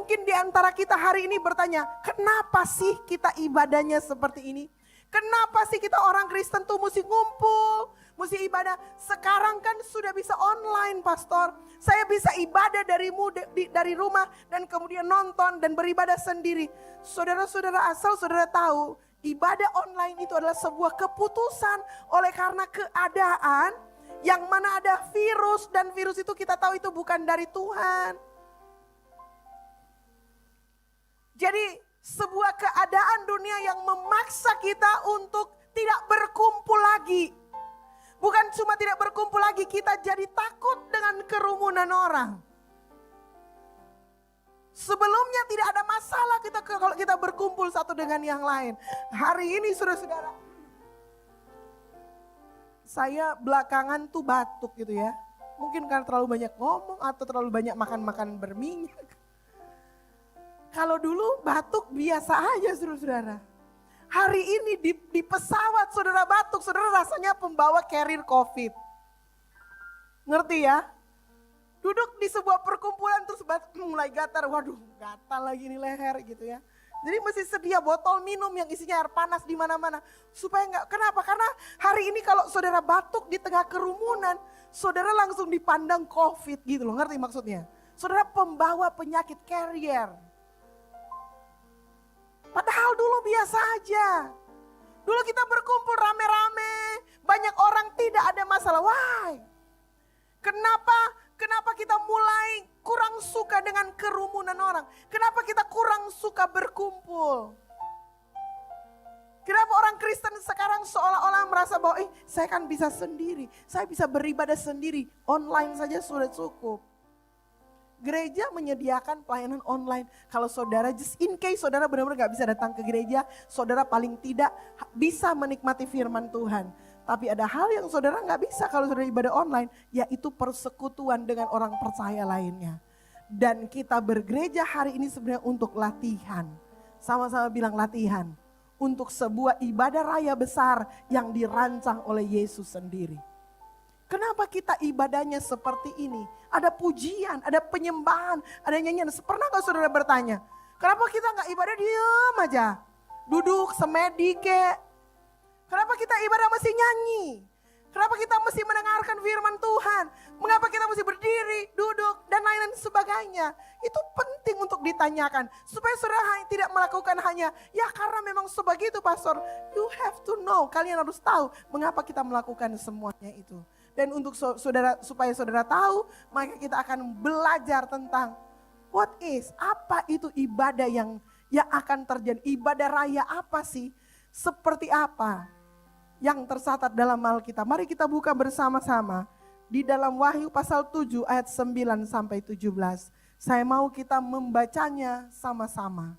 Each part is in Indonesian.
Mungkin di antara kita hari ini bertanya, kenapa sih kita ibadahnya seperti ini? Kenapa sih kita orang Kristen tuh mesti ngumpul, mesti ibadah? Sekarang kan sudah bisa online, pastor. Saya bisa ibadah dari rumah dan kemudian nonton dan beribadah sendiri. Saudara-saudara, asal saudara tahu, ibadah online itu adalah sebuah keputusan oleh karena keadaan yang mana ada virus, dan virus itu kita tahu itu bukan dari Tuhan. Jadi sebuah keadaan dunia yang memaksa kita untuk tidak berkumpul lagi. Bukan cuma tidak berkumpul lagi, kita jadi takut dengan kerumunan orang. Sebelumnya tidak ada masalah kita kalau kita berkumpul satu dengan yang lain. Hari ini saudara-saudara, saya belakangan tuh batuk gitu ya. Mungkin karena terlalu banyak ngomong atau terlalu banyak makan-makan berminyak. Kalau dulu batuk biasa aja saudara-saudara. Hari ini di pesawat saudara batuk, saudara rasanya pembawa carrier COVID. Ngerti ya? Duduk di sebuah perkumpulan terus batuk mulai gatal. Waduh, gatal lagi nih leher gitu ya. Jadi mesti sedia botol minum yang isinya air panas di mana-mana. Supaya enggak, kenapa? Karena hari ini kalau saudara batuk di tengah kerumunan, saudara langsung dipandang COVID gitu loh, ngerti maksudnya? Saudara pembawa penyakit carrier. Padahal dulu biasa aja. Dulu kita berkumpul rame-rame, banyak orang tidak ada masalah. Why? Kenapa kita mulai kurang suka dengan kerumunan orang? Kenapa kita kurang suka berkumpul? Kenapa orang Kristen sekarang seolah-olah merasa bahwa saya kan bisa sendiri, saya bisa beribadah sendiri, online saja sudah cukup. Gereja menyediakan pelayanan online. Kalau saudara, just in case saudara benar-benar gak bisa datang ke gereja, saudara paling tidak bisa menikmati firman Tuhan. Tapi ada hal yang saudara gak bisa kalau saudara ibadah online, yaitu persekutuan dengan orang percaya lainnya. Dan kita bergereja hari ini sebenarnya untuk latihan. Sama-sama bilang latihan. Untuk sebuah ibadah raya besar yang dirancang oleh Yesus sendiri. Kenapa kita ibadahnya seperti ini? Ada pujian, ada penyembahan, ada nyanyian. Pernah gak saudara bertanya, kenapa kita gak ibadah diam aja? Duduk semedi kek. Kenapa kita ibadah mesti nyanyi? Kenapa kita mesti mendengarkan firman Tuhan? Mengapa kita mesti berdiri, duduk, dan lain-lain sebagainya? Itu penting untuk ditanyakan. Supaya saudara tidak melakukan hanya, ya karena memang sebegitu pastor. You have to know, kalian harus tahu mengapa kita melakukan semuanya itu. Dan untuk saudara, supaya saudara tahu, maka kita akan belajar tentang apa itu ibadah yang akan terjadi. Ibadah raya apa sih? Seperti apa yang tercatat dalam Alkitab? Mari kita buka bersama-sama di dalam Wahyu pasal 7 ayat 9 sampai 17. Saya mau kita membacanya sama-sama.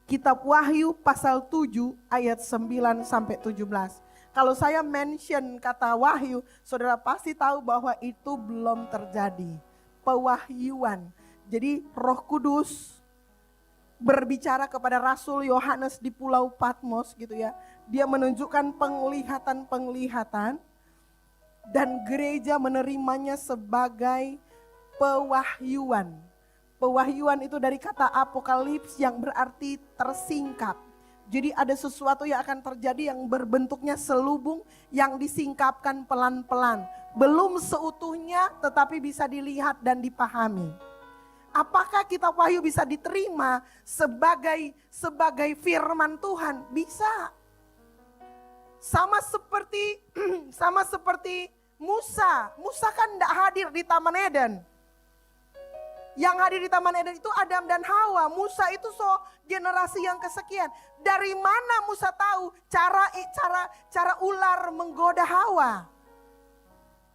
Kitab Wahyu pasal 7 ayat 9 sampai 17. Kalau saya mention kata wahyu, saudara pasti tahu bahwa itu belum terjadi. Pewahyuan. Jadi Roh Kudus berbicara kepada Rasul Yohanes di Pulau Patmos gitu ya. Dia menunjukkan penglihatan-penglihatan dan gereja menerimanya sebagai pewahyuan. Pewahyuan itu dari kata apokalips yang berarti tersingkap. Jadi ada sesuatu yang akan terjadi yang berbentuknya selubung yang disingkapkan pelan-pelan. Belum seutuhnya tetapi bisa dilihat dan dipahami. Apakah kitab Wahyu bisa diterima sebagai firman Tuhan? Bisa. Sama seperti Musa. Musa kan tidak hadir di Taman Eden. Yang hadir di Taman Eden itu Adam dan Hawa. Musa itu generasi yang kesekian. Dari mana Musa tahu cara ular menggoda Hawa?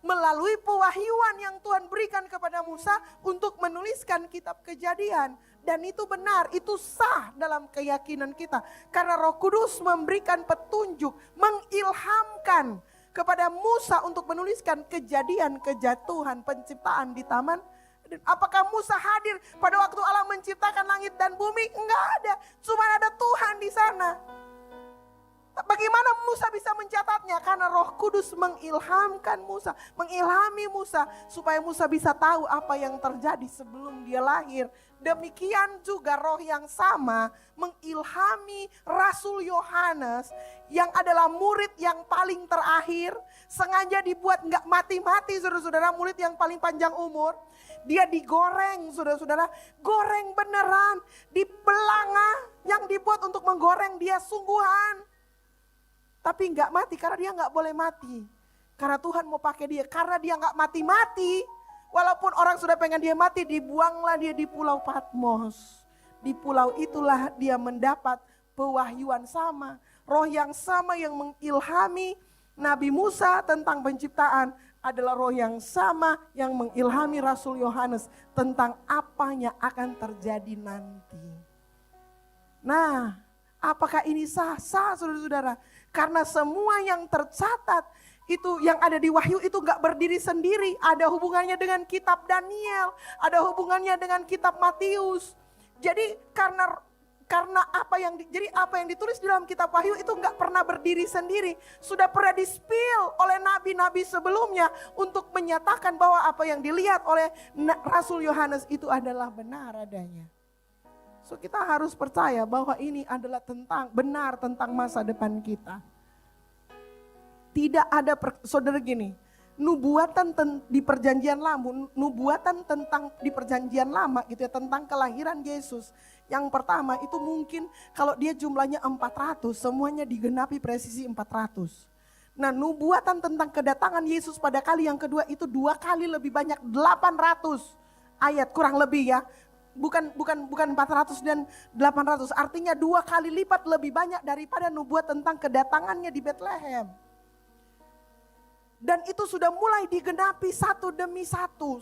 Melalui pewahyuan yang Tuhan berikan kepada Musa untuk menuliskan kitab Kejadian. Dan itu benar, itu sah dalam keyakinan kita. Karena Roh Kudus memberikan petunjuk, mengilhamkan kepada Musa untuk menuliskan kejadian kejatuhan penciptaan di Taman. Apakah Musa hadir pada waktu Allah menciptakan langit dan bumi? Enggak ada, cuma ada Tuhan di sana. Bagaimana Musa bisa mencatatnya? Karena Roh Kudus mengilhamkan Musa, mengilhami Musa supaya Musa bisa tahu apa yang terjadi sebelum dia lahir. Demikian juga Roh yang sama mengilhami Rasul Yohanes yang adalah murid yang paling terakhir, sengaja dibuat nggak mati-mati, saudara-saudara, murid yang paling panjang umur. Dia digoreng, saudara-saudara, goreng beneran, di belanga yang dibuat untuk menggoreng dia sungguhan. Tapi nggak mati karena dia nggak boleh mati. Karena Tuhan mau pakai dia. Karena dia nggak mati-mati. Walaupun orang sudah pengen dia mati, dibuanglah dia di pulau Patmos. Di pulau itulah dia mendapat pewahyuan sama. Roh yang sama yang mengilhami Nabi Musa tentang penciptaan adalah roh yang sama yang mengilhami Rasul Yohanes tentang apa yang akan terjadi nanti. Nah, apakah ini sah? Sah, saudara-saudara. Karena semua yang tercatat itu yang ada di Wahyu itu gak berdiri sendiri. Ada hubungannya dengan kitab Daniel, ada hubungannya dengan kitab Matius. Jadi karena apa yang ditulis di dalam kitab Wahyu itu gak pernah berdiri sendiri. Sudah pernah di-spill oleh nabi-nabi sebelumnya untuk menyatakan bahwa apa yang dilihat oleh Rasul Yohanes itu adalah benar adanya. So kita harus percaya bahwa ini adalah benar tentang masa depan kita. Tidak ada, saudara gini, nubuatan di perjanjian lama, di perjanjian lama gitu ya, tentang kelahiran Yesus. Yang pertama itu mungkin kalau dia jumlahnya 400, semuanya digenapi presisi 400. Nah, nubuatan tentang kedatangan Yesus pada kali yang kedua itu 2 kali lebih banyak, 800 ayat kurang lebih ya. Bukan 400 dan 800, artinya 2 kali lipat lebih banyak daripada nubuat tentang kedatangannya di Bethlehem. Dan itu sudah mulai digenapi satu demi satu,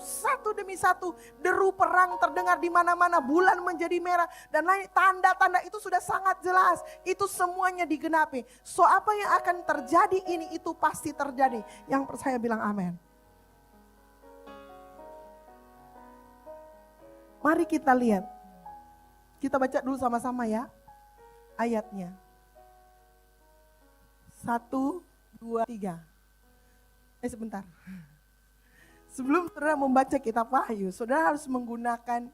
deru perang terdengar di mana-mana, bulan menjadi merah dan lain tanda-tanda itu sudah sangat jelas. Itu semuanya digenapi. So apa yang akan terjadi ini itu pasti terjadi. Yang percaya bilang amin. Mari kita lihat. Kita baca dulu sama-sama ya ayatnya. 1, 2, 3. Sebentar. Sebelum saudara membaca kitab Wahyu, saudara harus menggunakan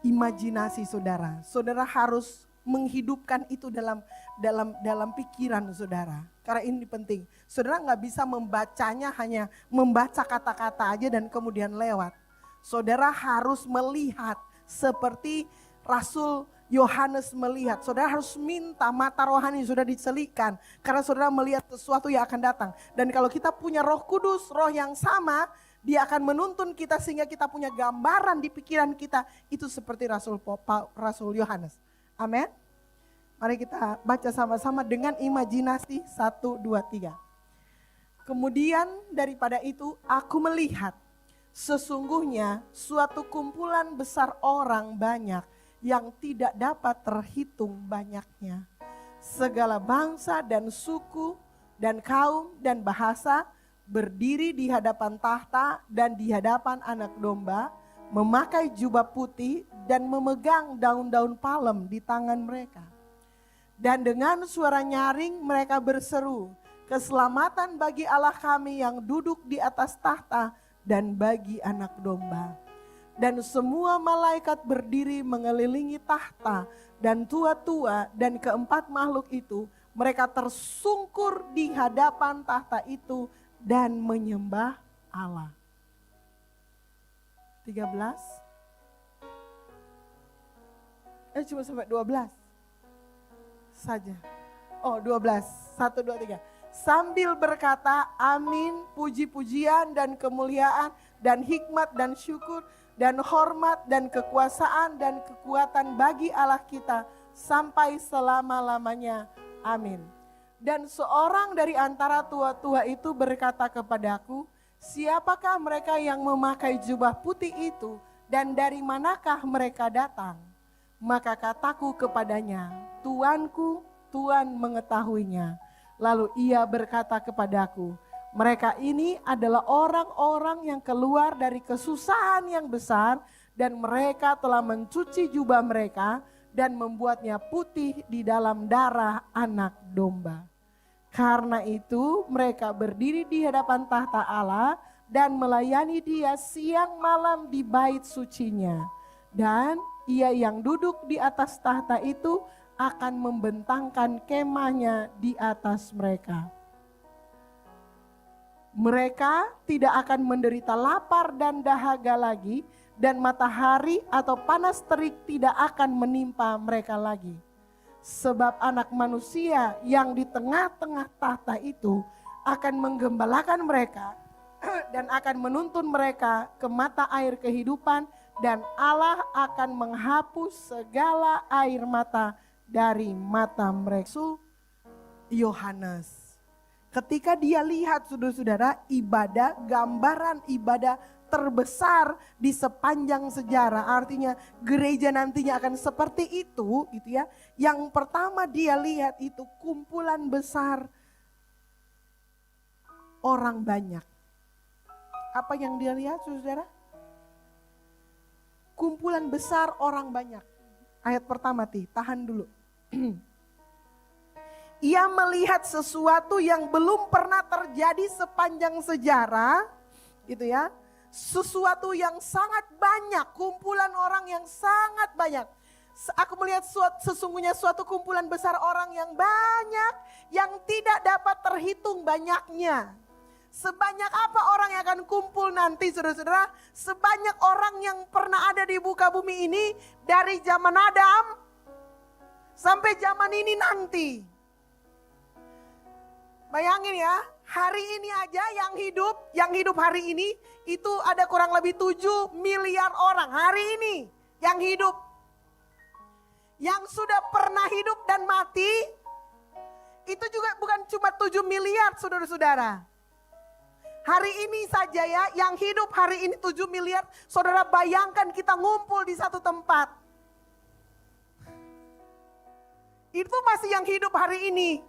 imajinasi saudara. Saudara harus menghidupkan itu dalam pikiran saudara. Karena ini penting. Saudara nggak bisa membacanya hanya membaca kata-kata aja dan kemudian lewat. Saudara harus melihat seperti Rasul Yohanes melihat. Saudara harus minta mata rohani sudah dicelikkan. Karena saudara melihat sesuatu yang akan datang. Dan kalau kita punya Roh Kudus, roh yang sama, dia akan menuntun kita sehingga kita punya gambaran di pikiran kita. Itu seperti Rasul Yohanes. Amin. Mari kita baca sama-sama dengan imajinasi 1, 2, 3. Kemudian daripada itu aku melihat sesungguhnya suatu kumpulan besar orang banyak yang tidak dapat terhitung banyaknya. Segala bangsa dan suku dan kaum dan bahasa berdiri di hadapan tahta dan di hadapan Anak Domba, memakai jubah putih dan memegang daun-daun palem di tangan mereka. Dan dengan suara nyaring mereka berseru, keselamatan bagi Allah kami yang duduk di atas tahta dan bagi Anak Domba. Dan semua malaikat berdiri mengelilingi tahta dan tua-tua dan keempat makhluk itu. Mereka tersungkur di hadapan tahta itu dan menyembah Allah. 13. Cuma sampai 12 saja. Oh 12, 1, 2, 3. Sambil berkata amin, puji-pujian dan kemuliaan dan hikmat dan syukur dan hormat dan kekuasaan dan kekuatan bagi Allah kita sampai selama-lamanya. Amin. Dan seorang dari antara tua-tua itu berkata kepadaku, siapakah mereka yang memakai jubah putih itu dan dari manakah mereka datang? Maka kataku kepadanya, Tuanku, Tuhan mengetahuinya. Lalu ia berkata kepadaku, mereka ini adalah orang-orang yang keluar dari kesusahan yang besar dan mereka telah mencuci jubah mereka dan membuatnya putih di dalam darah anak domba. Karena itu mereka berdiri di hadapan tahta Allah dan melayani Dia siang malam di bait sucinya. Dan Ia yang duduk di atas tahta itu akan membentangkan kemahnya di atas mereka. Mereka tidak akan menderita lapar dan dahaga lagi, dan matahari atau panas terik tidak akan menimpa mereka lagi. Sebab anak manusia yang di tengah-tengah tahta itu akan menggembalakan mereka dan akan menuntun mereka ke mata air kehidupan, dan Allah akan menghapus segala air mata dari mata mereka. Yohanes, ketika dia lihat saudara-saudara ibadah, gambaran ibadah terbesar di sepanjang sejarah, artinya gereja nantinya akan seperti itu gitu ya. Yang pertama dia lihat itu kumpulan besar orang banyak. Apa yang dia lihat saudara? Kumpulan besar orang banyak. Ayat pertama tahan dulu. Ia melihat sesuatu yang belum pernah terjadi sepanjang sejarah, gitu ya. Sesuatu yang sangat banyak, kumpulan orang yang sangat banyak. Aku melihat sesungguhnya suatu kumpulan besar orang yang banyak, yang tidak dapat terhitung banyaknya. Sebanyak apa orang yang akan kumpul nanti saudara-saudara? Sebanyak orang yang pernah ada di muka bumi ini dari zaman Adam sampai zaman ini nanti. Bayangin ya, hari ini aja yang hidup hari ini itu ada kurang lebih 7 miliar orang hari ini yang hidup. Yang sudah pernah hidup dan mati itu juga bukan cuma 7 miliar saudara-saudara. Hari ini saja ya, yang hidup hari ini 7 miliar, saudara bayangkan kita ngumpul di satu tempat. Itu masih yang hidup hari ini.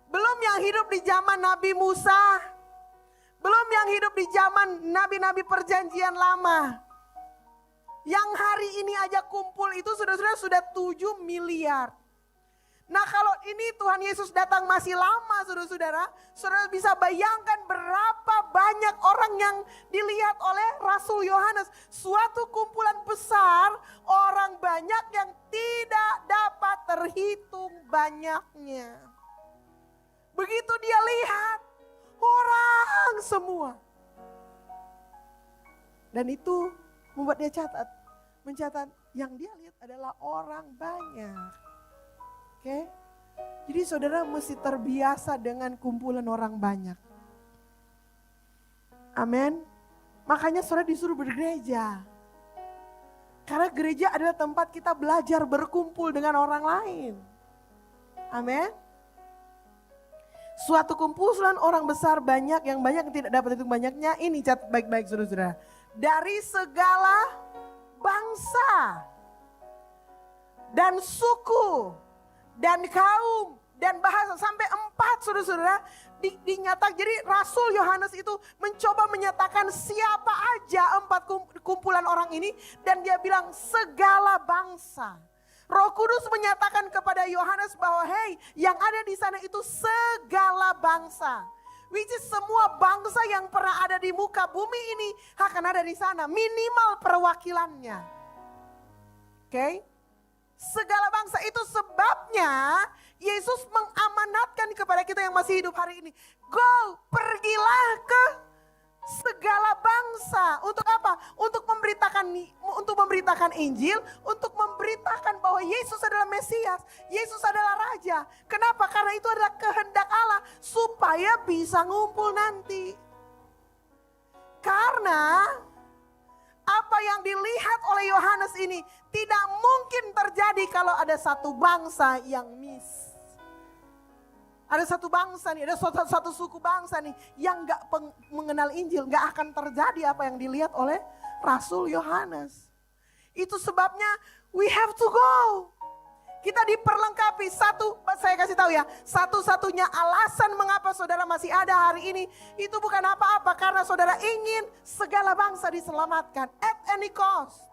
Belum yang hidup di zaman Nabi Musa. Belum yang hidup di zaman nabi-nabi perjanjian lama. Yang hari ini aja kumpul itu saudara-saudara sudah 7 miliar. Nah kalau ini Tuhan Yesus datang masih lama saudara-saudara. Saudara bisa bayangkan berapa banyak orang yang dilihat oleh Rasul Yohanes. Suatu kumpulan besar orang banyak yang tidak dapat terhitung banyaknya. Begitu dia lihat, orang semua. Dan itu membuat dia mencatat yang dia lihat adalah orang banyak. Oke? Jadi saudara mesti terbiasa dengan kumpulan orang banyak. Amin. Makanya saudara disuruh bergereja. Karena gereja adalah tempat kita belajar berkumpul dengan orang lain. Amin. Suatu kumpulan orang besar banyak yang tidak dapat hitung banyaknya. Ini catat baik-baik saudara-saudara. Dari segala bangsa dan suku dan kaum dan bahasa sampai 4 saudara-saudara dinyatakan. Jadi Rasul Yohanes itu mencoba menyatakan siapa aja 4 kumpulan orang ini, dan dia bilang segala bangsa. Roh Kudus menyatakan kepada Yohanes bahwa hey, yang ada di sana itu segala bangsa. Which is semua bangsa yang pernah ada di muka bumi ini akan ada di sana. Minimal perwakilannya. Oke? Segala bangsa itu sebabnya Yesus mengamanatkan kepada kita yang masih hidup hari ini. Go, pergilah ke segala bangsa. Untuk apa? Untuk memberitakan Injil, untuk memberitakan bahwa Yesus adalah Mesias, Yesus adalah Raja. Kenapa? Karena itu adalah kehendak Allah supaya bisa ngumpul nanti. Karena apa yang dilihat oleh Yohanes ini tidak mungkin terjadi kalau ada satu bangsa yang miss. Ada satu bangsa nih, ada satu suku bangsa nih yang gak mengenal Injil. Gak akan terjadi apa yang dilihat oleh Rasul Yohanes. Itu sebabnya we have to go. Kita diperlengkapi. Saya kasih tahu ya, satu-satunya alasan mengapa saudara masih ada hari ini, itu bukan apa-apa, karena saudara ingin segala bangsa diselamatkan at any cost.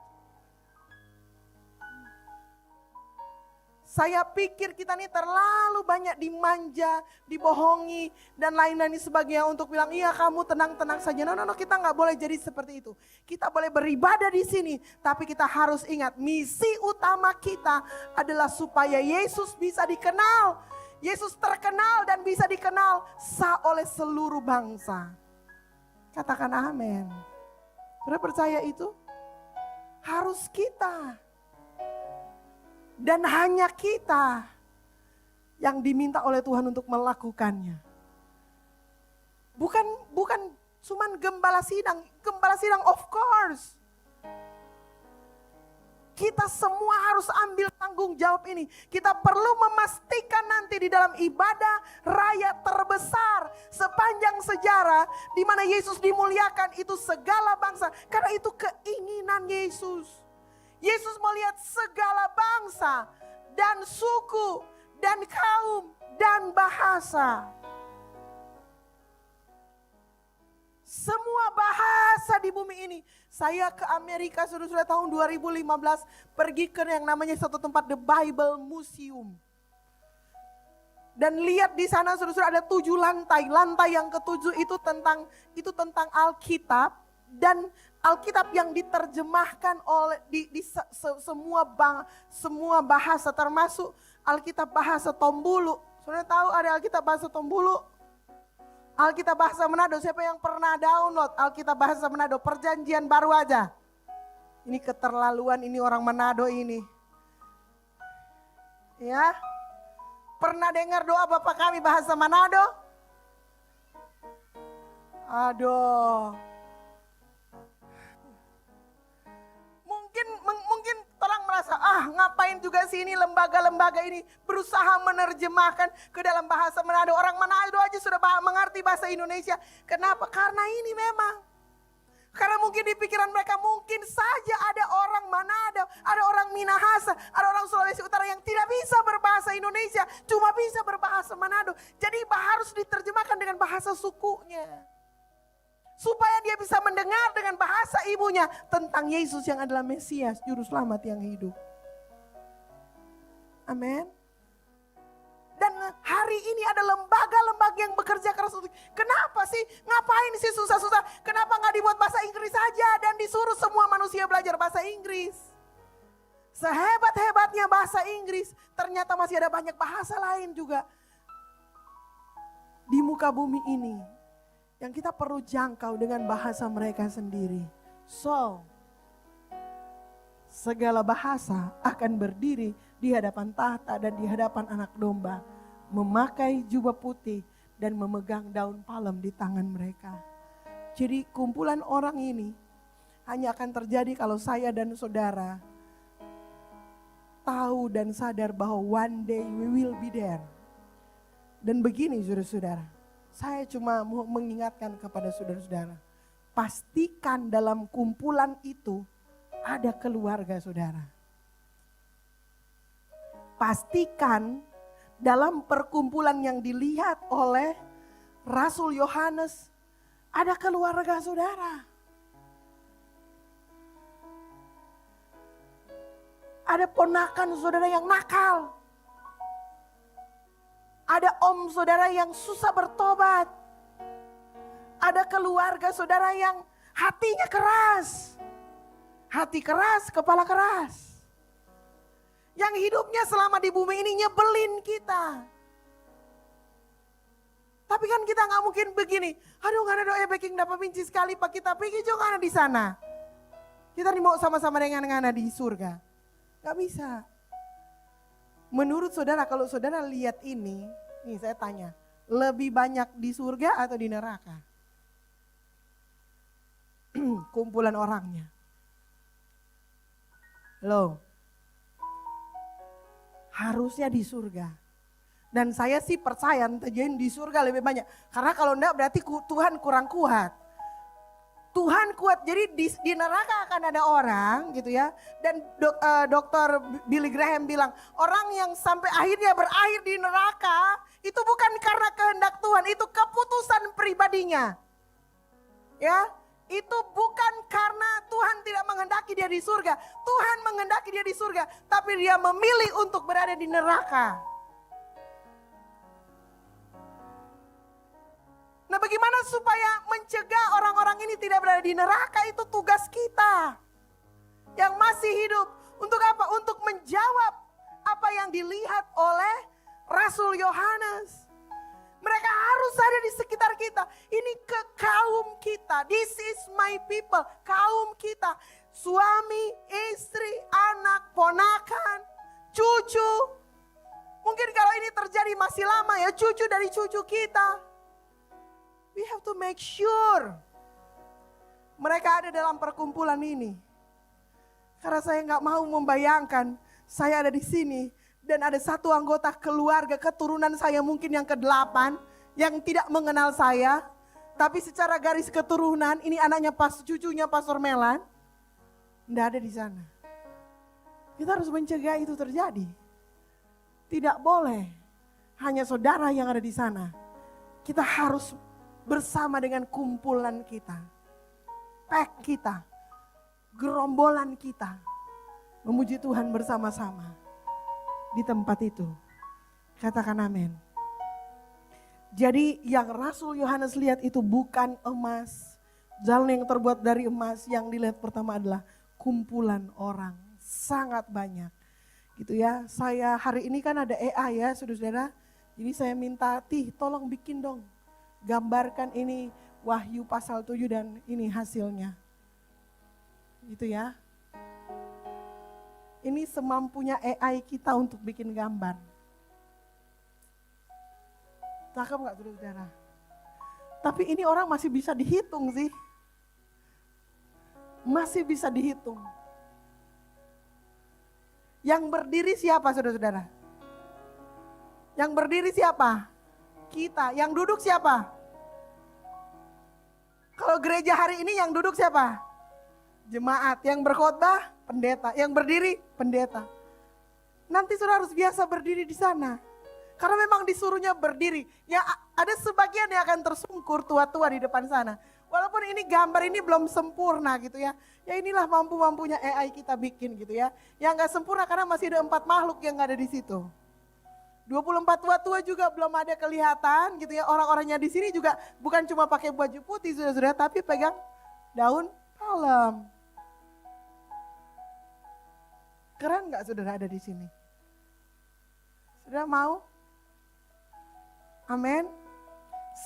Saya pikir kita nih terlalu banyak dimanja, dibohongi, dan lain-lain sebagainya untuk bilang, iya kamu tenang-tenang saja. No, kita nggak boleh jadi seperti itu. Kita boleh beribadah di sini, tapi kita harus ingat misi utama kita adalah supaya Yesus bisa dikenal. Yesus terkenal dan bisa dikenal oleh seluruh bangsa. Katakan amin. Sudah percaya itu? Harus kita. Dan hanya kita yang diminta oleh Tuhan untuk melakukannya. Bukan cuman gembala sidang of course. Kita semua harus ambil tanggung jawab ini. Kita perlu memastikan nanti di dalam ibadah raya terbesar sepanjang sejarah di mana Yesus dimuliakan itu segala bangsa. Karena itu keinginan Yesus. Yesus melihat segala bangsa dan suku dan kaum dan bahasa. Semua bahasa di bumi ini. Saya ke Amerika sudah tahun 2015 pergi ke yang namanya satu tempat The Bible Museum. Dan lihat di sana sudah ada 7 lantai. Lantai yang ke-7 itu tentang Alkitab dan Alkitab yang diterjemahkan oleh semua bahasa termasuk Alkitab bahasa Tombulu. Saudara tahu ada Alkitab bahasa Tombulu? Alkitab bahasa Manado, siapa yang pernah download Alkitab bahasa Manado? Perjanjian baru aja. Ini keterlaluan ini orang Manado ini. Ya. Pernah dengar doa Bapak kami bahasa Manado? Aduh. Mungkin orang merasa, ngapain juga sih ini lembaga-lembaga ini berusaha menerjemahkan ke dalam bahasa Manado. Orang Manado aja sudah mengerti bahasa Indonesia. Kenapa? Karena ini memang. Karena mungkin di pikiran mereka mungkin saja ada orang Manado, ada orang Minahasa, ada orang Sulawesi Utara yang tidak bisa berbahasa Indonesia. Cuma bisa berbahasa Manado. Jadi harus diterjemahkan dengan bahasa sukunya. Supaya dia bisa mendengar dengan bahasa ibunya tentang Yesus yang adalah Mesias, Juru Selamat yang hidup. Amin. Dan hari ini ada lembaga-lembaga yang bekerja keras untuk, kenapa sih? Ngapain sih susah-susah? Kenapa gak dibuat bahasa Inggris saja dan disuruh semua manusia belajar bahasa Inggris? Sehebat-hebatnya bahasa Inggris, ternyata masih ada banyak bahasa lain juga di muka bumi ini yang kita perlu jangkau dengan bahasa mereka sendiri. So, segala bahasa akan berdiri di hadapan tahta dan di hadapan anak domba, memakai jubah putih dan memegang daun palem di tangan mereka. Jadi kumpulan orang ini hanya akan terjadi kalau saya dan saudara tahu dan sadar bahwa one day we will be there. Dan begini saudara-saudara, saya cuma mau mengingatkan kepada saudara-saudara, pastikan dalam kumpulan itu ada keluarga saudara. Pastikan dalam perkumpulan yang dilihat oleh Rasul Yohanes ada keluarga saudara. Ada ponakan saudara yang nakal. Ada om saudara yang susah bertobat. Ada keluarga saudara yang hatinya keras. Hati keras, kepala keras. Yang hidupnya selama di bumi ini nyebelin kita. Tapi kan kita gak mungkin begini. Aduh gak ada doa baking dapat benci sekali Pak, kita pergi juga ada di sana. Kita nih mau sama-sama dengan ngana di surga. Gak bisa. Menurut saudara, kalau saudara lihat ini, nih saya tanya, lebih banyak di surga atau di neraka? Kumpulan orangnya. Loh, harusnya di surga. Dan saya sih percaya terjadi di surga lebih banyak. Karena kalau enggak berarti Tuhan kurang kuat. Tuhan kuat, jadi di neraka akan ada orang gitu ya. Dan Dr. Billy Graham bilang, orang yang sampai akhirnya berakhir di neraka, itu bukan karena kehendak Tuhan, itu keputusan pribadinya. Ya, Itu bukan karena Tuhan tidak menghendaki dia di surga. Tuhan menghendaki dia di surga, tapi dia memilih untuk berada di neraka. Nah, bagaimana supaya mencegah orang-orang ini tidak berada di neraka? Itu tugas kita yang masih hidup. Untuk apa? Untuk menjawab apa yang dilihat oleh Rasul Yohanes. Mereka harus ada di sekitar kita. Ini ke kaum kita. This is my people. Kaum kita. Suami, istri, anak, ponakan, cucu. Mungkin kalau ini terjadi masih lama ya, cucu dari cucu kita. We have to make sure mereka ada dalam perkumpulan ini. Karena saya nggak mau membayangkan saya ada di sini. Dan ada satu anggota keluarga keturunan saya mungkin yang ke-8 yang tidak mengenal saya. Tapi secara garis keturunan ini anaknya cucunya Pastor Melan. Tidak ada di sana. Kita harus mencegah itu terjadi. Tidak boleh hanya saudara yang ada di sana. Kita harus bersama dengan kumpulan kita. Pack kita. Gerombolan kita. Memuji Tuhan bersama-sama. Di tempat itu. Katakan amin. Jadi yang Rasul Yohanes lihat itu bukan emas. Jalan yang terbuat dari emas, yang dilihat pertama adalah kumpulan orang. Sangat banyak. Gitu ya. Saya hari ini kan ada AI ya saudara-saudara. Jadi saya minta tolong bikin dong. Gambarkan ini Wahyu pasal 7 dan ini hasilnya. Gitu ya. Ini semampunya AI kita untuk bikin gambar. Cakep gak saudara? Tapi ini orang masih bisa dihitung sih. Masih bisa dihitung. Yang berdiri siapa saudara-saudara? Yang berdiri siapa? Kita. Yang duduk siapa? Kalau gereja hari ini yang duduk siapa? Jemaat. Yang berkhotbah? Pendeta. Yang berdiri? Pendeta. Nanti saudara harus biasa berdiri di sana. Karena memang disuruhnya berdiri. Ya ada sebagian yang akan tersungkur tua-tua di depan sana. Walaupun ini gambar ini belum sempurna gitu ya. Ya inilah mampu-mampunya AI kita bikin gitu ya. Yang gak sempurna karena masih ada 4 makhluk yang ada di situ. 24 tua-tua juga belum ada kelihatan gitu ya. Orang-orangnya di sini juga bukan cuma pakai baju putih saudara-saudara, tapi pegang daun palem. Keren gak saudara ada di sini? Saudara mau? Amin.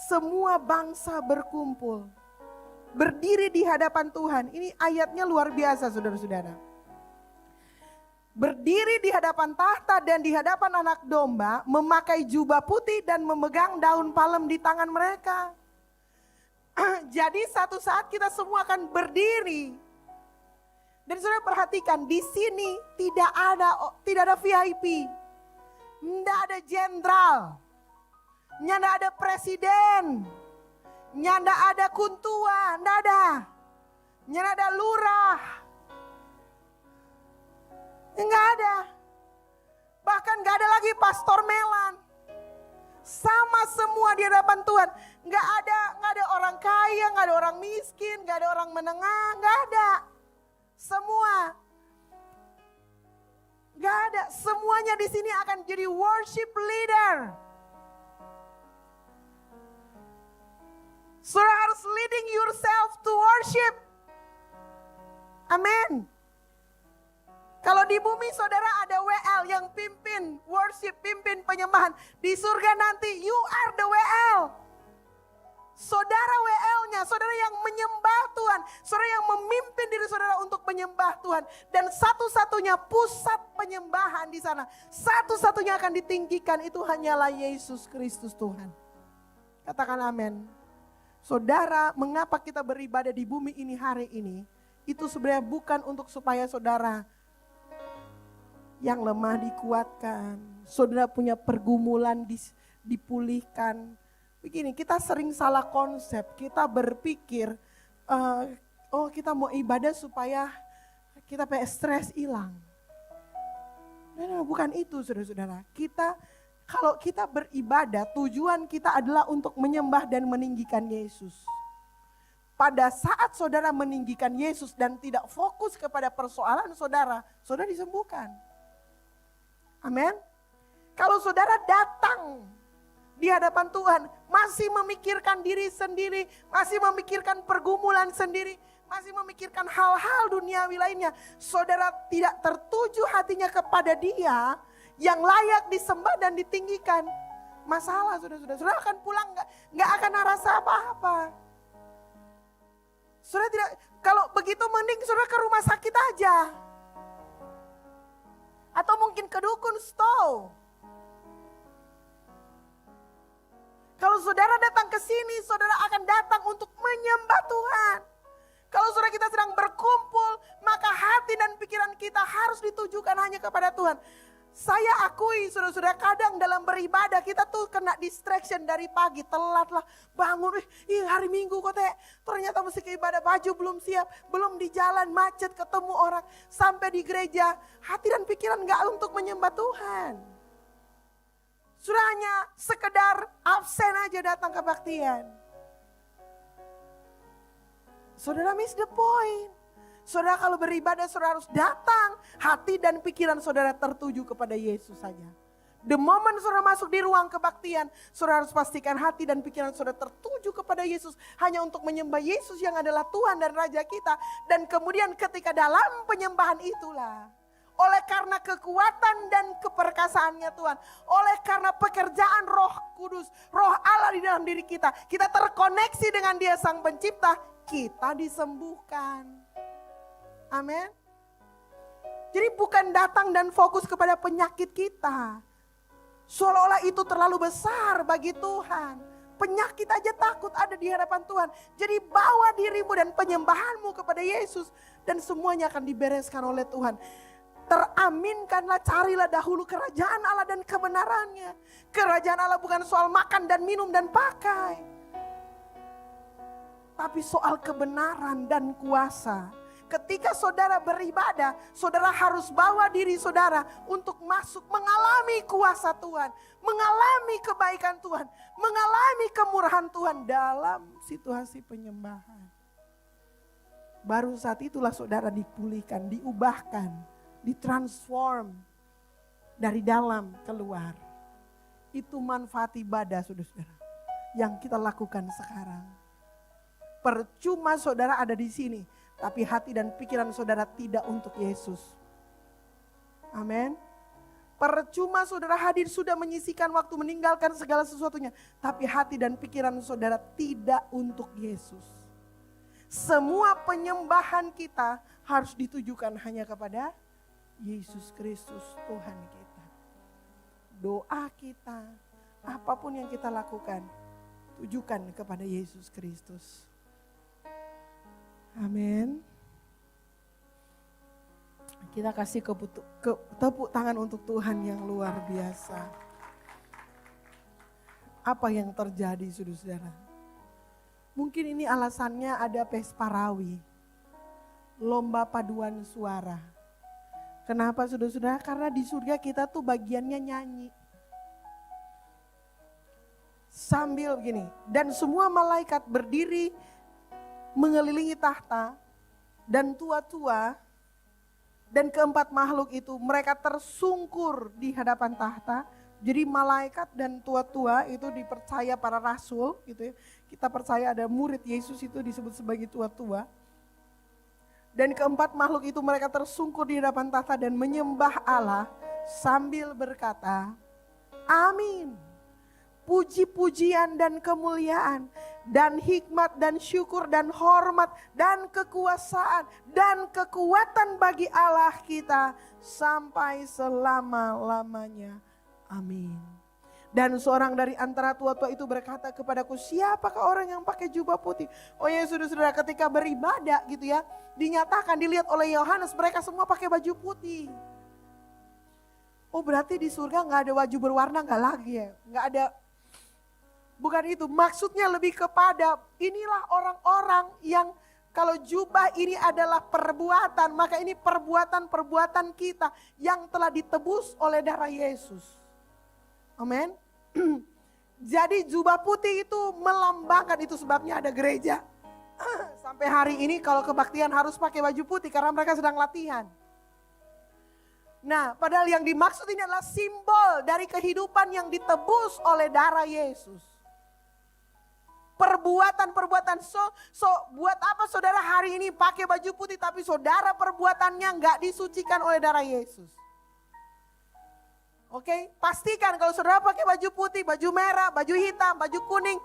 Semua bangsa berkumpul. Berdiri di hadapan Tuhan. Ini ayatnya luar biasa saudara-saudara. Berdiri di hadapan tahta dan di hadapan anak domba. Memakai jubah putih dan memegang daun palem di tangan mereka. Jadi satu saat kita semua akan berdiri. Dan saudara perhatikan di sini tidak ada VIP. Tidak ada jenderal. Tidak ada presiden. Tidak ada kuntua. Tidak ada. Tidak ada lurah. Tidak ada. Bahkan tidak ada lagi Pastor Melan. Sama semua di hadapan Tuhan. Tidak ada orang kaya, tidak ada orang miskin, tidak ada orang menengah, tidak ada. Semua. Gak ada, semuanya di sini akan jadi worship leader. Saudara harus leading yourself to worship. Amin. Kalau di bumi saudara ada WL yang pimpin worship, pimpin penyembahan. Di surga nanti you are the WL. Saudara WL-nya, saudara yang menyembah Tuhan. Saudara yang memimpin diri saudara untuk menyembah Tuhan. Dan satu-satunya pusat penyembahan di sana. Satu-satunya akan ditinggikan itu hanyalah Yesus Kristus Tuhan. Katakan amin. Saudara, mengapa kita beribadah di bumi ini hari ini? Itu sebenarnya bukan untuk supaya saudara yang lemah dikuatkan. Saudara punya pergumulan dipulihkan. Begini, kita sering salah konsep, kita berpikir, kita mau ibadah supaya kita stres hilang. Nah, bukan itu saudara-saudara. Kalau kita beribadah, tujuan kita adalah untuk menyembah dan meninggikan Yesus. pada saat saudara meninggikan Yesus dan tidak fokus kepada persoalan saudara, saudara disembuhkan. Amin. Kalau saudara datang di hadapan Tuhan, masih memikirkan diri sendiri, masih memikirkan pergumulan sendiri, masih memikirkan hal-hal duniawi lainnya, saudara tidak tertuju hatinya kepada Dia yang layak disembah dan ditinggikan. Masalah saudara akan pulang nggak akan merasa apa-apa. Saudara tidak, kalau begitu mending saudara ke rumah sakit aja. Atau mungkin ke dukun stol. Kalau saudara datang ke sini, saudara akan datang untuk menyembah Tuhan. Kalau saudara kita sedang berkumpul, maka hati dan pikiran kita harus ditujukan hanya kepada Tuhan. Saya akui saudara-saudara, kadang dalam beribadah kita tuh kena distraction dari pagi, telat lah bangun, hari Minggu kok ternyata mesti ke ibadah, baju belum siap, belum di jalan, macet, ketemu orang, sampai di gereja, hati dan pikiran gak untuk menyembah Tuhan. Sudah hanya sekedar absen aja datang kebaktian. Saudara miss the point. Saudara kalau beribadah saudara harus datang, hati dan pikiran saudara tertuju kepada Yesus saja. The moment saudara masuk di ruang kebaktian, saudara harus pastikan hati dan pikiran saudara tertuju kepada Yesus. Hanya untuk menyembah Yesus yang adalah Tuhan dan Raja kita. Dan kemudian ketika dalam penyembahan itulah, oleh karena kekuatan dan keperkasaannya Tuhan, oleh karena pekerjaan Roh Kudus, Roh Allah di dalam diri kita, kita terkoneksi dengan Dia Sang Pencipta, kita disembuhkan. Amin. Jadi bukan datang dan fokus kepada penyakit kita. Seolah-olah itu terlalu besar bagi Tuhan. Penyakit aja takut ada di hadapan Tuhan. Jadi bawa dirimu dan penyembahanmu kepada Yesus. Dan semuanya akan dibereskan oleh Tuhan. Teraminkanlah, carilah dahulu kerajaan Allah dan kebenarannya. Kerajaan Allah bukan soal makan dan minum dan pakai. Tapi soal kebenaran dan kuasa. Ketika saudara beribadah, saudara harus bawa diri saudara untuk masuk mengalami kuasa Tuhan. Mengalami kebaikan Tuhan. Mengalami kemurahan Tuhan dalam situasi penyembahan. Baru saat itulah saudara dipulihkan, diubahkan. Ditransform dari dalam keluar. Itu manfaat ibadah saudara-saudara yang kita lakukan sekarang. Percuma saudara ada di sini, tapi hati dan pikiran saudara tidak untuk Yesus. Amin. Percuma saudara hadir sudah menyisihkan waktu, meninggalkan segala sesuatunya, tapi hati dan pikiran saudara tidak untuk Yesus. Semua penyembahan kita harus ditujukan hanya kepada Yesus Kristus Tuhan kita. Doa kita, apapun yang kita lakukan, tujukan kepada Yesus Kristus. Amin. Kita kasih tepuk tangan untuk Tuhan yang luar biasa. Apa yang terjadi saudara-saudara? Mungkin ini alasannya ada Pespa Rawi, lomba paduan suara. Kenapa saudara-saudara? Karena di surga kita tuh bagiannya nyanyi. Sambil begini, dan semua malaikat berdiri mengelilingi tahta, dan tua-tua dan keempat makhluk itu mereka tersungkur di hadapan tahta. Jadi malaikat dan tua-tua itu dipercaya para rasul gitu ya. Kita percaya ada murid Yesus itu disebut sebagai tua-tua. Dan keempat makhluk itu mereka tersungkur di hadapan tahta dan menyembah Allah sambil berkata, amin. Puji-pujian dan kemuliaan dan hikmat dan syukur dan hormat dan kekuasaan dan kekuatan bagi Allah kita sampai selama-lamanya. Amin. Dan seorang dari antara tua-tua itu berkata kepadaku, siapakah orang yang pakai jubah putih? Oh ya saudara-saudara, ketika beribadah gitu ya, dinyatakan, dilihat oleh Yohanes, mereka semua pakai baju putih. Oh berarti di surga gak ada baju berwarna, gak lagi ya, gak ada. Bukan itu, maksudnya lebih kepada inilah orang-orang yang kalau jubah ini adalah perbuatan, maka ini perbuatan-perbuatan kita yang telah ditebus oleh darah Yesus. Amin. Jadi jubah putih itu melambangkan, itu sebabnya ada gereja. Sampai hari ini kalau kebaktian harus pakai baju putih karena mereka sedang latihan. Nah, padahal yang dimaksud ini adalah simbol dari kehidupan yang ditebus oleh darah Yesus. Perbuatan-perbuatan, buat apa saudara hari ini pakai baju putih tapi saudara perbuatannya nggak disucikan oleh darah Yesus. Oke, pastikan kalau saudara pakai baju putih, baju merah, baju hitam, baju kuning,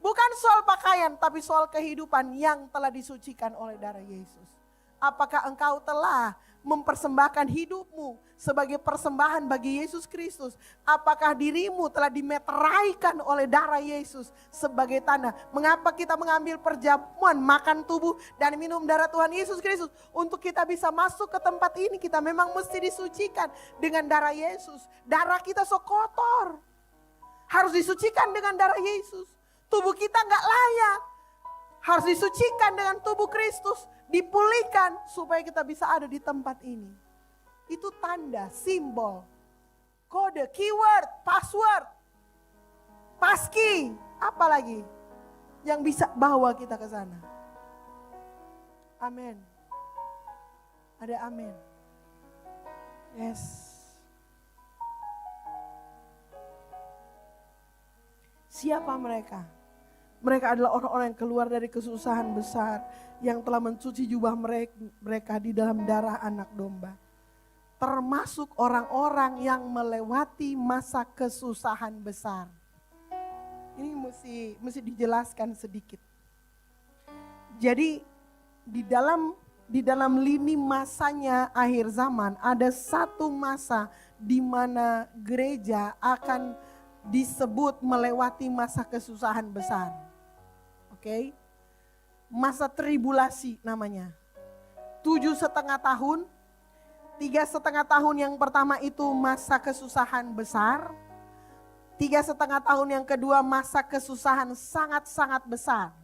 bukan soal pakaian tapi soal kehidupan yang telah disucikan oleh darah Yesus. Apakah engkau telah mempersembahkan hidupmu sebagai persembahan bagi Yesus Kristus? Apakah dirimu telah dimeteraikan oleh darah Yesus sebagai tanda? Mengapa kita mengambil perjamuan, makan tubuh dan minum darah Tuhan Yesus Kristus? Untuk kita bisa masuk ke tempat ini, kita memang mesti disucikan dengan darah Yesus. Darah kita so kotor, harus disucikan dengan darah Yesus. Tubuh kita gak layak, harus disucikan dengan tubuh Kristus. Dipulihkan supaya kita bisa ada di tempat ini. Itu tanda, simbol, kode, keyword, password, paski, apa lagi yang bisa bawa kita ke sana. Amin. Ada amin. Yes. Siapa mereka? Mereka adalah orang-orang yang keluar dari kesusahan besar, yang telah mencuci jubah mereka di dalam darah anak domba. Termasuk orang-orang yang melewati masa kesusahan besar. Ini mesti dijelaskan sedikit. Jadi di dalam lini masanya akhir zaman ada satu masa di mana gereja akan disebut melewati masa kesusahan besar. Oke? Masa tribulasi namanya. 7,5 tahun. 3,5 tahun yang pertama itu masa kesusahan besar. 3,5 tahun yang kedua masa kesusahan sangat-sangat besar.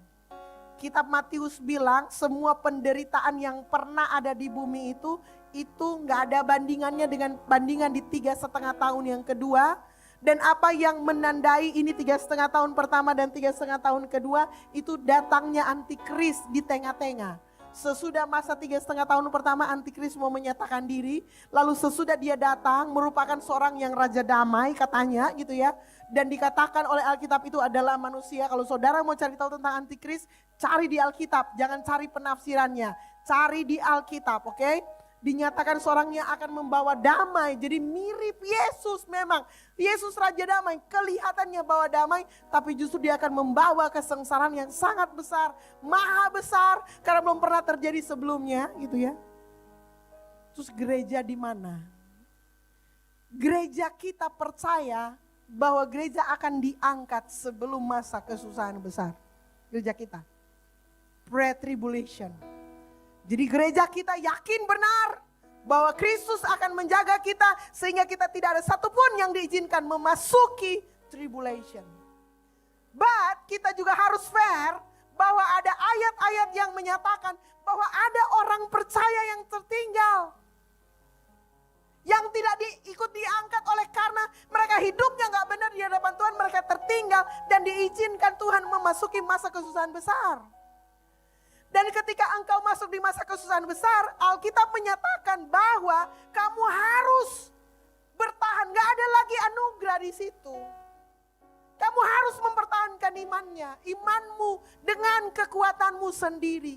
Kitab Matius bilang semua penderitaan yang pernah ada di bumi itu gak ada bandingannya dengan bandingan di 3,5 tahun yang kedua. Dan apa yang menandai ini 3,5 tahun pertama dan 3,5 tahun kedua itu datangnya antikris di tengah-tengah. Sesudah masa 3,5 tahun pertama antikris mau menyatakan diri. Lalu sesudah dia datang merupakan seorang yang raja damai katanya gitu ya. Dan dikatakan oleh Alkitab itu adalah manusia. Kalau saudara mau cari tahu tentang antikris, cari di Alkitab. Jangan cari penafsirannya. Cari di Alkitab, oke? Dinyatakan seorang yang akan membawa damai. Jadi mirip Yesus memang. Yesus Raja Damai, kelihatannya bawa damai. Tapi justru dia akan membawa kesengsaraan yang sangat besar. Maha besar. Karena belum pernah terjadi sebelumnya gitu ya. Terus gereja di mana? Gereja kita percaya bahwa gereja akan diangkat sebelum masa kesusahan besar. Gereja kita. Pre-tribulation. Jadi gereja kita yakin benar bahwa Kristus akan menjaga kita sehingga kita tidak ada satupun yang diizinkan memasuki tribulation. But kita juga harus fair bahwa ada ayat-ayat yang menyatakan bahwa ada orang percaya yang tertinggal. Yang tidak ikut diangkat oleh karena mereka hidupnya gak benar di hadapan Tuhan, mereka tertinggal dan diizinkan Tuhan memasuki masa kesusahan besar. Dan ketika engkau masuk di masa kesusahan besar, Alkitab menyatakan bahwa kamu harus bertahan. Gak ada lagi anugerah di situ. Kamu harus mempertahankan imannya, imanmu dengan kekuatanmu sendiri.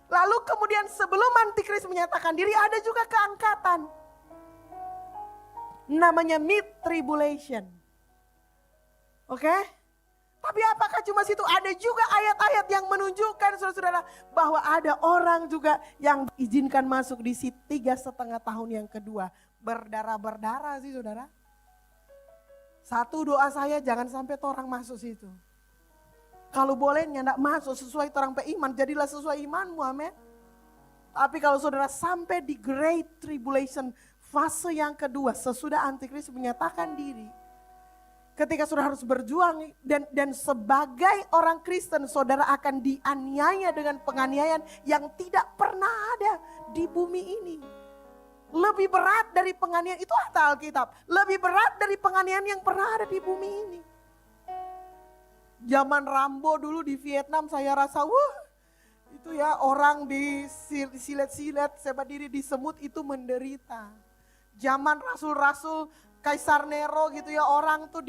Lalu kemudian sebelum antikris menyatakan diri, ada juga keangkatan. Namanya mid-tribulation. Oke? Tapi apakah cuma situ? Ada juga ayat-ayat yang menunjukkan saudara-saudara bahwa ada orang juga yang diizinkan masuk di 3,5 tahun yang kedua. Berdarah-berdarah sih saudara. Satu doa saya jangan sampai orang masuk situ. Kalau bolehnya enggak masuk sesuai orang beriman, jadilah sesuai imanmu, amin. Tapi kalau saudara sampai di Great Tribulation, fase yang kedua sesudah antikris menyatakan diri. Ketika saudara harus berjuang dan sebagai orang Kristen saudara akan dianiaya dengan penganiayaan yang tidak pernah ada di bumi ini. Lebih berat dari penganiayaan, itu kata Alkitab. Lebih berat dari penganiayaan yang pernah ada di bumi ini. Zaman Rambo dulu di Vietnam saya rasa itu ya orang disilet-silet, sebat diri di semut itu menderita. Zaman rasul-rasul Kaisar Nero gitu ya, orang tuh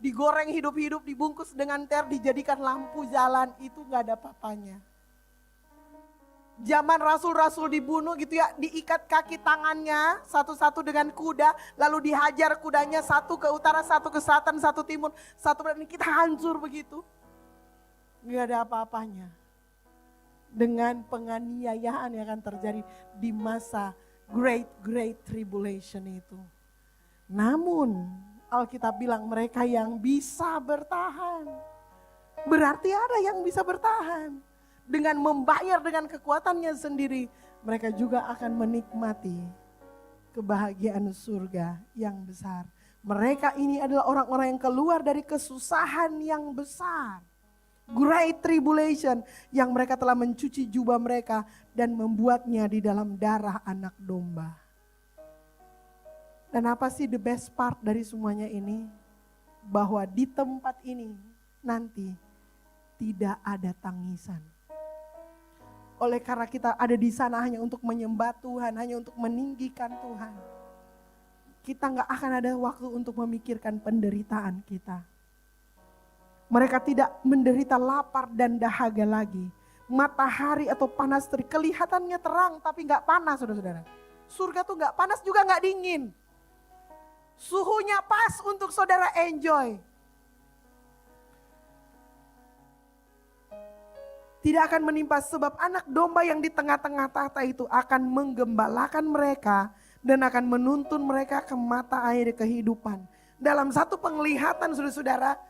digoreng hidup-hidup, dibungkus dengan dijadikan lampu jalan, itu gak ada papanya. Zaman rasul-rasul dibunuh gitu ya, diikat kaki tangannya satu-satu dengan kuda, lalu dihajar kudanya satu ke utara, satu ke selatan, satu timur, satu berani kita hancur begitu. Gak ada apa-apanya dengan penganiayaan yang akan terjadi di masa great tribulation itu. Namun Alkitab bilang mereka yang bisa bertahan. Berarti ada yang bisa bertahan. Dengan membayar dengan kekuatannya sendiri, mereka juga akan menikmati kebahagiaan surga yang besar. Mereka ini adalah orang-orang yang keluar dari kesusahan yang besar. Great tribulation yang mereka telah mencuci jubah mereka dan membuatnya di dalam darah anak domba. Dan apa sih the best part dari semuanya ini? Bahwa di tempat ini nanti tidak ada tangisan. Oleh karena kita ada di sana hanya untuk menyembah Tuhan, hanya untuk meninggikan Tuhan. Kita gak akan ada waktu untuk memikirkan penderitaan kita. Mereka tidak menderita lapar dan dahaga lagi. Matahari atau panas terik kelihatannya terang tapi gak panas saudara-saudara. Surga tuh gak panas juga gak dingin. Suhunya pas untuk saudara enjoy. Tidak akan menimpa sebab anak domba yang di tengah-tengah tahta itu akan menggembalakan mereka dan akan menuntun mereka ke mata air kehidupan. Dalam satu penglihatan saudara-saudara,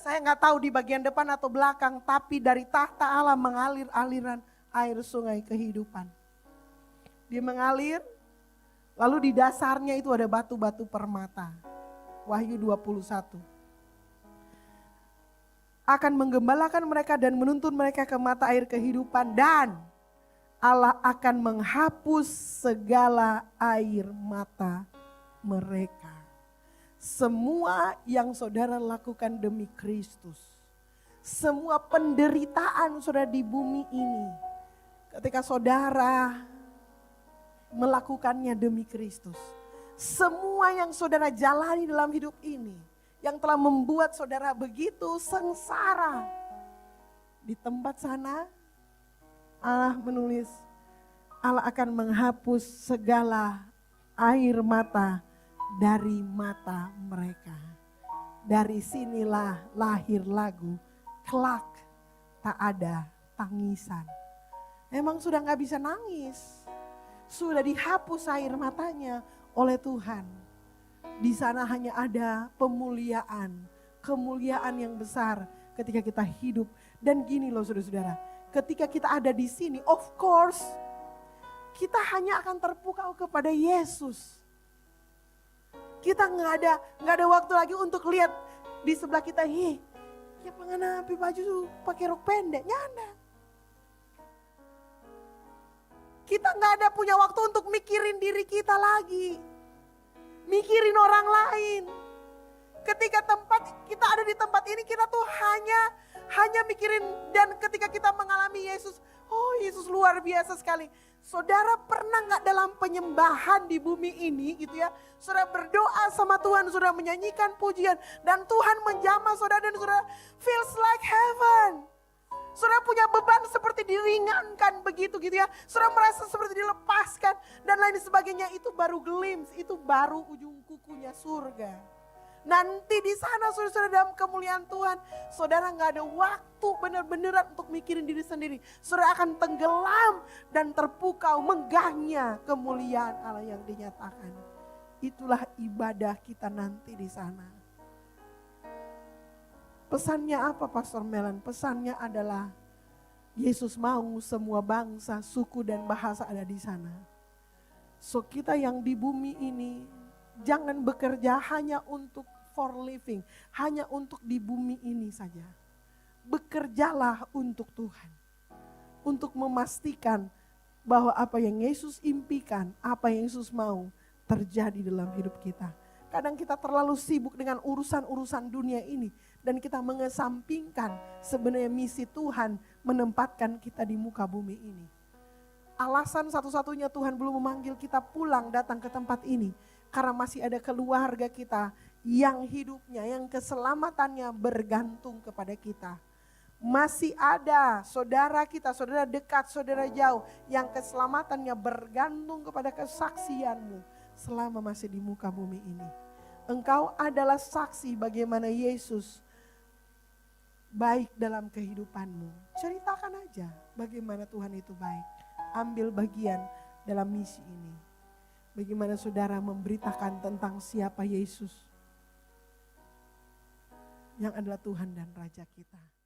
saya nggak tahu di bagian depan atau belakang, tapi dari tahta Allah mengalir aliran air sungai kehidupan. Dia mengalir, lalu di dasarnya itu ada batu-batu permata. Wahyu 21. Akan menggembalakan mereka dan menuntun mereka ke mata air kehidupan, dan Allah akan menghapus segala air mata mereka. Semua yang saudara lakukan demi Kristus, semua penderitaan saudara di bumi ini, ketika saudara melakukannya demi Kristus, semua yang saudara jalani dalam hidup ini, yang telah membuat saudara begitu sengsara. Di tempat sana Allah menulis, Allah akan menghapus segala air mata dari mata mereka. Dari sinilah lahir lagu kelak tak ada tangisan. Emang sudah gak bisa nangis. Sudah dihapus air matanya oleh Tuhan. Di sana hanya ada pemuliaan, kemuliaan yang besar ketika kita hidup. Dan gini loh saudara-saudara, ketika kita ada di sini, of course, kita hanya akan terpukau kepada Yesus. Kita nggak ada waktu lagi untuk lihat di sebelah kita, ya pengen baju pakai rok pendek, nyanda. Kita nggak ada punya waktu untuk mikirin diri kita lagi. Mikirin orang lain. Ketika kita ada di tempat ini, kita tuh hanya mikirin, dan ketika kita mengalami Yesus, oh Yesus luar biasa sekali. Saudara pernah gak dalam penyembahan di bumi ini gitu ya, saudara berdoa sama Tuhan, saudara menyanyikan pujian, dan Tuhan menjamah saudara, dan saudara feels like heaven. Saudara punya beban seperti diringankan begitu gitu ya. Saudara merasa seperti dilepaskan dan lain sebagainya. Itu baru glimpse, itu baru ujung kukunya surga. Nanti di sana saudara dalam kemuliaan Tuhan, saudara gak ada waktu benar-benaran untuk mikirin diri sendiri. Saudara akan tenggelam dan terpukau menggahnya kemuliaan Allah yang dinyatakan. Itulah ibadah kita nanti di sana. Pesannya apa Pastor Melan? Pesannya adalah Yesus mau semua bangsa, suku dan bahasa ada di sana. So kita yang di bumi ini jangan bekerja hanya untuk for living, hanya untuk di bumi ini saja. Bekerjalah untuk Tuhan. Untuk memastikan bahwa apa yang Yesus impikan, apa yang Yesus mau terjadi dalam hidup kita. Kadang kita terlalu sibuk dengan urusan-urusan dunia ini dan kita mengesampingkan sebenarnya misi Tuhan menempatkan kita di muka bumi ini. Alasan satu-satunya Tuhan belum memanggil kita pulang datang ke tempat ini, karena masih ada keluarga kita yang hidupnya, yang keselamatannya bergantung kepada kita. Masih ada saudara kita, saudara dekat, saudara jauh, yang keselamatannya bergantung kepada kesaksianmu selama masih di muka bumi ini. Engkau adalah saksi bagaimana Yesus baik dalam kehidupanmu. Ceritakan aja bagaimana Tuhan itu baik. Ambil bagian dalam misi ini. Bagaimana saudara memberitakan tentang siapa Yesus yang adalah Tuhan dan Raja kita.